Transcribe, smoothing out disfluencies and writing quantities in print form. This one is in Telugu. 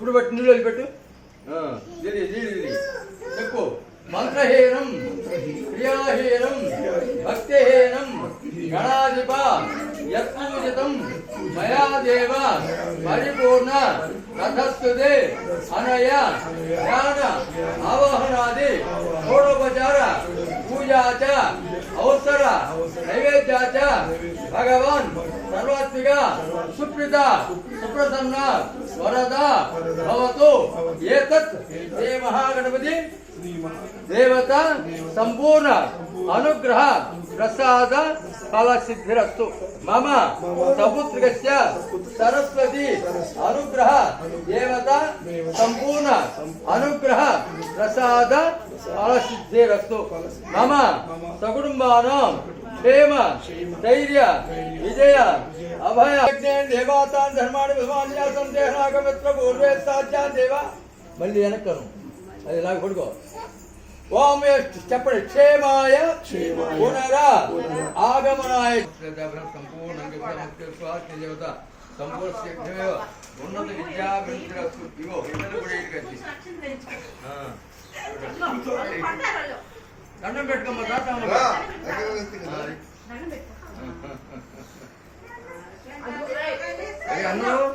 ఇప్పుడు బట్టి నీళ్ళు పెట్టు చెప్పు మంత్రహీనం క్రియాహీనం భక్తిహీనం గణాధిప యత్పూజితం మయా దేవ పరిపూర్ణ రథస్తుదే అనయ జ్ఞాన ఆవాహనాది షోడోపచార పూజా చ అవసర నైవేద్యా చ భగవాన్ సర్వాత్మిక సుప్రీత సుప్రసన్న వరద భవతు ఏతత్ శ్రీ మహాగణపతి దేవత సంపూర్ణ అనుగ్రహ ప్రసాద ఫల సిద్ధిరస్తు మమ సపుత్రికస్య సరస్వతి అనుగ్రహ దేవత సంపూర్ణ అనుగ్రహ ప్రసాద ఫల సిద్ధిరస్తు మమ సకుటుంబానాం క్షేమ ధైర్య విజయ అభయ దేవతాన్ ధర్మాన్ని విమాన్యాసం దేహనాగమిత్ర పూర్వే సాధ్యాన్ దేవ మళ్ళీ వెనక్కను అది ఇలాగ పడుకో ఓం చెప్పండి క్షేమాయ పునరా ఆగమనాయ సంపూర్ణ దేవత సంపూర్ణ ఉన్నత విద్యాభివృద్ధి ఇగో ఇద్దరు కూడా దండం పెట్టుకోమ్మా తాత అన్నలు అన్నలు